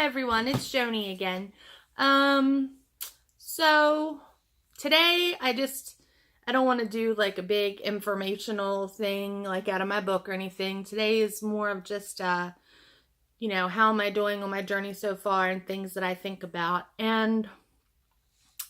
everyone, it's Joni again. So today I don't want to do like a big informational thing like out of my book or anything. Today is more of just, how am I doing on my journey so far and things that I think about. And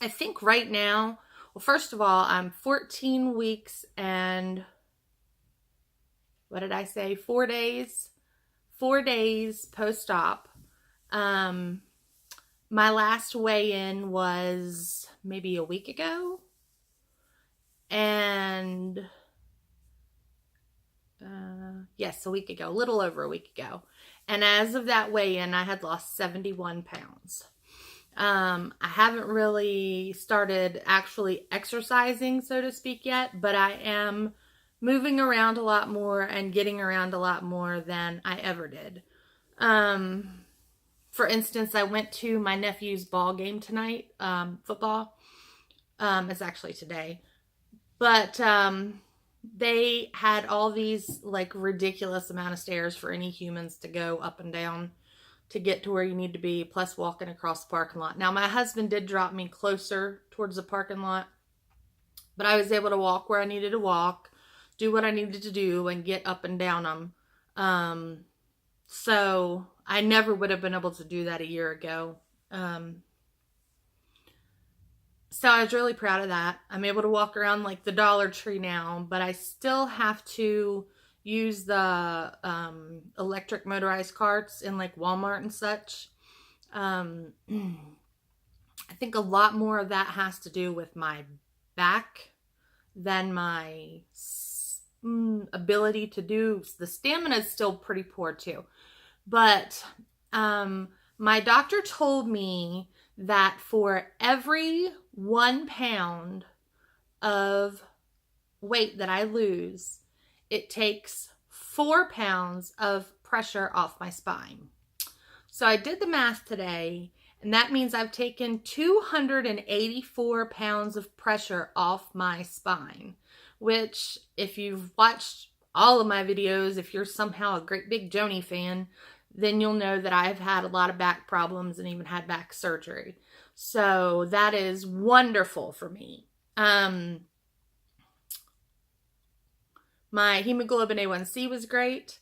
I think right now, well, first of all, I'm 14 weeks and what did I say? 4 days post-op. My last weigh-in was maybe a week ago. And yes, a week ago, a little over a week ago. And as of that weigh-in, I had lost 71 pounds. I haven't really started actually exercising, so to speak, yet, but I am moving around a lot more and getting around a lot more than I ever did. For instance, I went to my nephew's ball game tonight, football. It's actually today. But they had all these like ridiculous amount of stairs for any humans to go up and down to get to where you need to be, plus walking across the parking lot. Now, my husband did drop me closer towards the parking lot, but I was able to walk where I needed to walk, do what I needed to do, and get up and down them. So I never would have been able to do that a year ago. So I was really proud of that. I'm able to walk around like the Dollar Tree now, but I still have to use the electric motorized carts in like Walmart and such. I think a lot more of that has to do with my back than my ability to do. The stamina is still pretty poor too. But my doctor told me that for every 1 pound of weight that I lose, it takes 4 pounds of pressure off my spine. So I did the math today, and that means I've taken 284 pounds of pressure off my spine, which if you've watched all of my videos, if you're somehow a great big Joni fan, then you'll know that I've had a lot of back problems and even had back surgery. So that is wonderful for me. My hemoglobin A1C was great.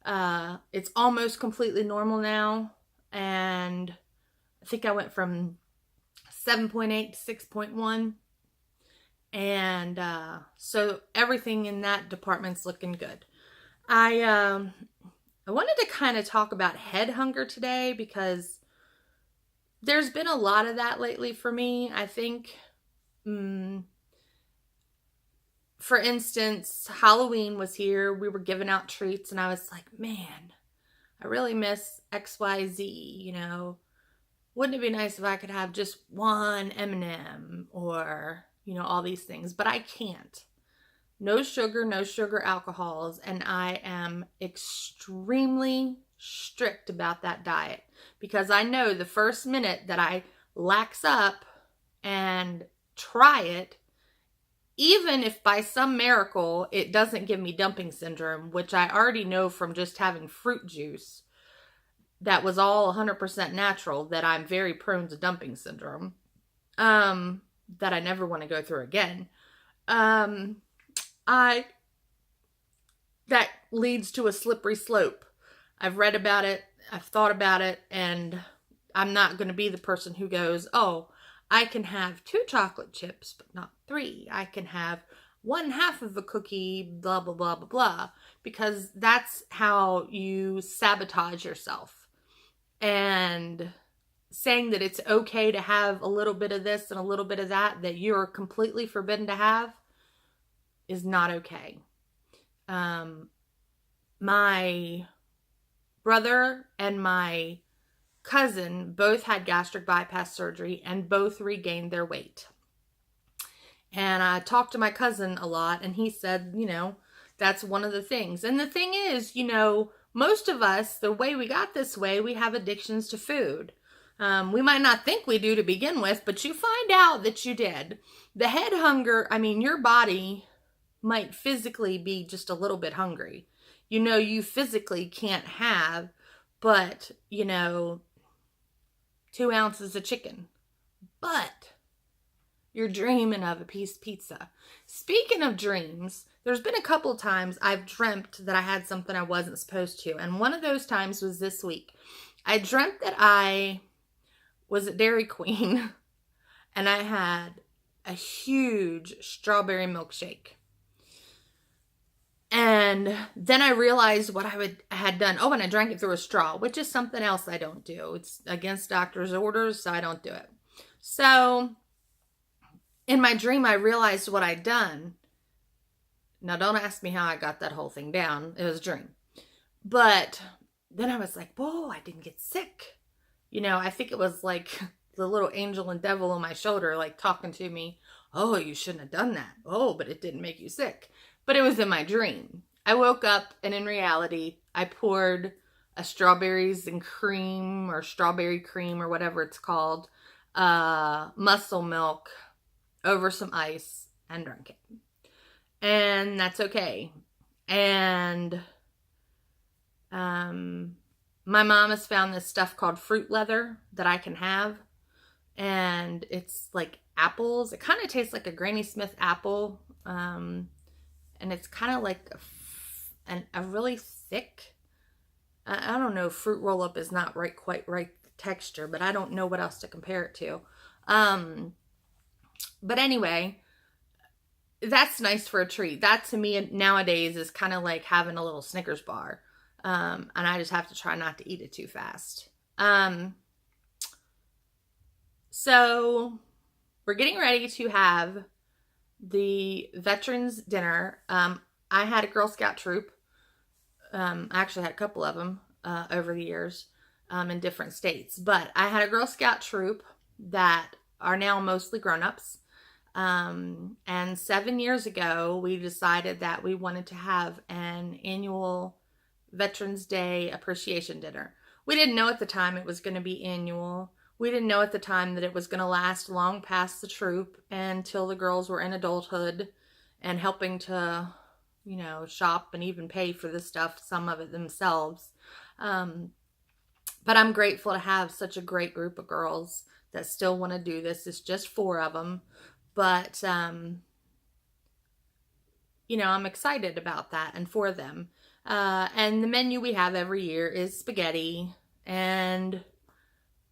It's almost completely normal now. And I think I went from 7.8 to 6.1. And so everything in that department's looking good. I wanted to kind of talk about head hunger today because there's been a lot of that lately for me. I think, for instance, Halloween was here. We were giving out treats and I was like, man, I really miss XYZ, Wouldn't it be nice if I could have just one M&M or, all these things, but I can't. No sugar alcohols, and I am extremely strict about that diet because I know the first minute that I lax up and try it, even if by some miracle it doesn't give me dumping syndrome, which I already know from just having fruit juice that was all 100% natural, that I'm very prone to dumping syndrome, that I never want to go through again. That leads to a slippery slope. I've read about it, I've thought about it, and I'm not going to be the person who goes, oh, I can have 2 chocolate chips, but not 3. I can have 1/2 of a cookie, blah, blah, blah, blah, blah, because that's how you sabotage yourself. And saying that it's okay to have a little bit of this and a little bit of that you're completely forbidden to have, is not okay. My brother and my cousin both had gastric bypass surgery and both regained their weight. And I talked to my cousin a lot and he said, that's one of the things. And the thing is, most of us, the way we got this way, we have addictions to food. We might not think we do to begin with, but you find out that you did. The head hunger, your body might physically be just a little bit hungry. You physically can't have, but, 2 ounces of chicken. But you're dreaming of a piece of pizza. Speaking of dreams, there's been a couple times I've dreamt that I had something I wasn't supposed to. And one of those times was this week. I dreamt that I was at Dairy Queen and I had a huge strawberry milkshake. And then I realized what I had done. Oh, and I drank it through a straw, which is something else I don't do. It's against doctor's orders, so I don't do it. So in my dream, I realized what I'd done. Now, don't ask me how I got that whole thing down. It was a dream. But then I was like, whoa, I didn't get sick. You know, I think it was like the little angel and devil on my shoulder, like talking to me. Oh, you shouldn't have done that. Oh, but it didn't make you sick. But it was in my dream. I woke up and in reality, I poured a strawberries and cream or strawberry cream or whatever it's called, muscle milk over some ice and drank it. And that's okay. And my mom has found this stuff called fruit leather that I can have. And it's like apples. It kind of tastes like a Granny Smith apple. And it's kind of like a really thick, I don't know, fruit roll-up is not quite right texture, but I don't know what else to compare it to. But anyway, that's nice for a treat. That to me nowadays is kind of like having a little Snickers bar. And I just have to try not to eat it too fast. So we're getting ready to have the Veterans Dinner. I had a Girl Scout troop. I actually had a couple of them over the years in different states. But I had a Girl Scout troop that are now mostly grown-ups. And 7 years ago, we decided that we wanted to have an annual Veterans Day appreciation dinner. We didn't know at the time it was going to be annual. We didn't know at the time that it was going to last long past the troop until the girls were in adulthood and helping to, you know, shop and even pay for the stuff, some of it themselves. But I'm grateful to have such a great group of girls that still want to do this. It's just 4 of them. But, you know, I'm excited about that and for them. And the menu we have every year is spaghetti, and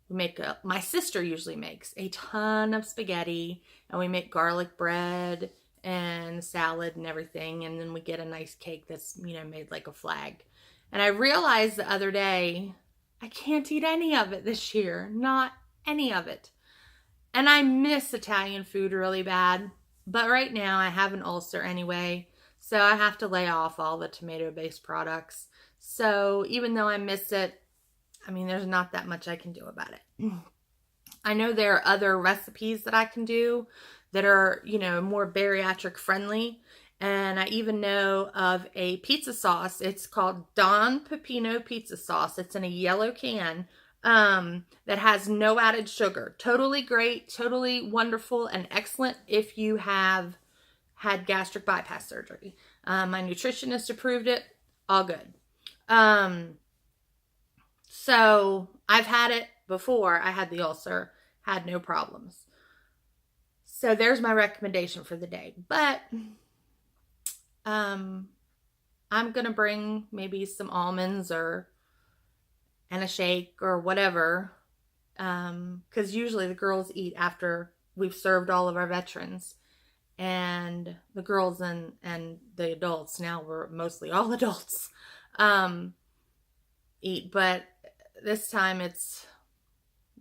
we make my sister usually makes a ton of spaghetti, and we make garlic bread and salad and everything, and then we get a nice cake that's, you know, made like a flag. And I realized the other day, I can't eat any of it this year, not any of it. And I miss Italian food really bad, but right now I have an ulcer anyway, so I have to lay off all the tomato-based products. So even though I miss it, I mean, there's not that much I can do about it. I know there are other recipes that I can do that are, you know, more bariatric friendly. And I even know of a pizza sauce. It's called Don Pepino pizza sauce. It's in a yellow can that has no added sugar. Totally great, totally wonderful and excellent if you have had gastric bypass surgery. My nutritionist approved it. All good. So I've had it before. I had the ulcer, had no problems. So there's my recommendation for the day. But I'm going to bring maybe some almonds and a shake or whatever. Because usually the girls eat after we've served all of our veterans. And the girls and the adults, now we're mostly all adults, eat. But this time it's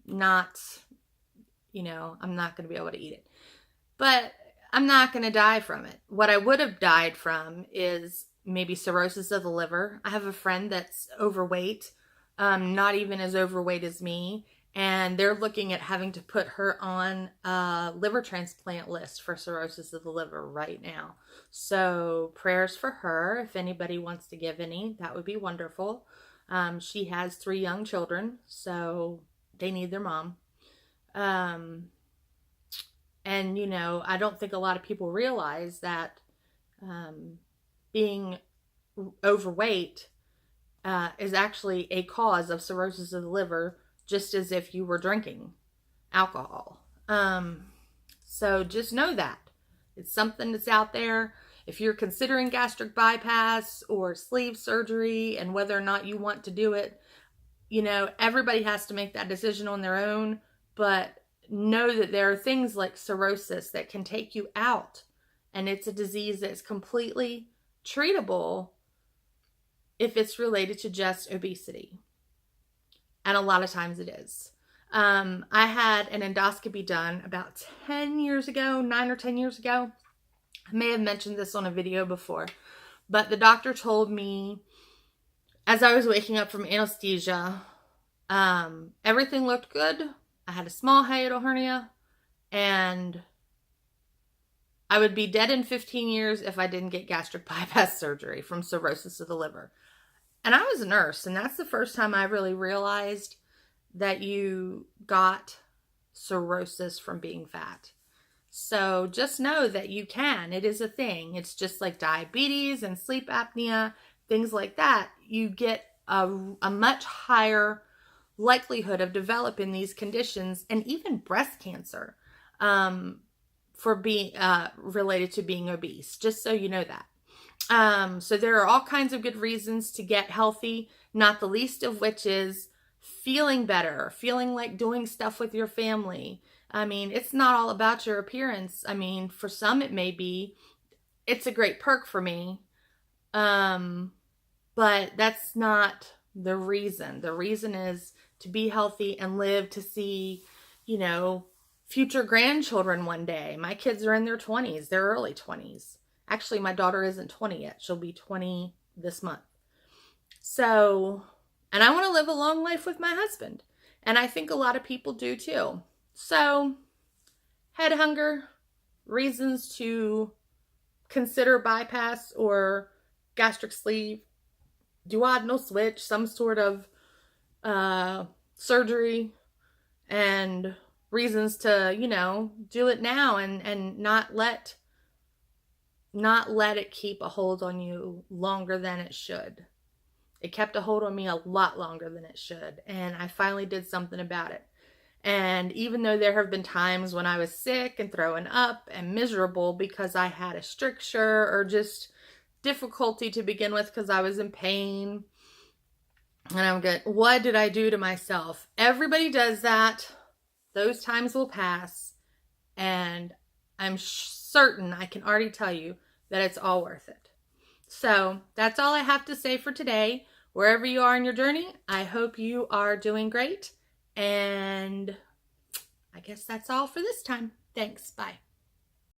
not, you know, I'm not going to be able to eat it. But I'm not going to die from it. What I would have died from is maybe cirrhosis of the liver. I have a friend that's overweight, not even as overweight as me. And they're looking at having to put her on a liver transplant list for cirrhosis of the liver right now. So prayers for her. If anybody wants to give any, that would be wonderful. She has 3 young children, so they need their mom. And, you know, I don't think a lot of people realize that being overweight is actually a cause of cirrhosis of the liver just as if you were drinking alcohol. So just know that. It's something that's out there. If you're considering gastric bypass or sleeve surgery and whether or not you want to do it, you know, everybody has to make that decision on their own, but know that there are things like cirrhosis that can take you out, and it's a disease that's completely treatable if it's related to just obesity. And a lot of times it is. I had an endoscopy done about 10 years ago, 9 or 10 years ago. I may have mentioned this on a video before, but the doctor told me as I was waking up from anesthesia, everything looked good. I had a small hiatal hernia, and I would be dead in 15 years if I didn't get gastric bypass surgery from cirrhosis of the liver. And I was a nurse, and that's the first time I really realized that you got cirrhosis from being fat. So just know that you can. It is a thing. It's just like diabetes and sleep apnea, things like that. You get a much higher likelihood of developing these conditions, and even breast cancer for being related to being obese, just so you know that. So there are all kinds of good reasons to get healthy, not the least of which is feeling better, feeling like doing stuff with your family. I mean, it's not all about your appearance. I mean, for some it may be. It's a great perk for me. But that's not the reason. The reason is to be healthy and live to see, you know, future grandchildren one day. My kids are in their 20s, their early 20s. Actually, my daughter isn't 20 yet. She'll be 20 this month. So, and I want to live a long life with my husband. And I think a lot of people do too. So, head hunger, reasons to consider bypass or gastric sleeve, duodenal switch, some sort of surgery, and reasons to, you know, do it now and not let it keep a hold on you longer than it should. It kept a hold on me a lot longer than it should, and I finally did something about it. And even though there have been times when I was sick and throwing up and miserable because I had a stricture or just difficulty to begin with because I was in pain, and I'm good, what did I do to myself? Everybody does that. Those times will pass, and I'm certain I can already tell you that it's all worth it. So that's all I have to say for today. Wherever you are in your journey, I hope you are doing great. And I guess that's all for this time. Thanks. Bye.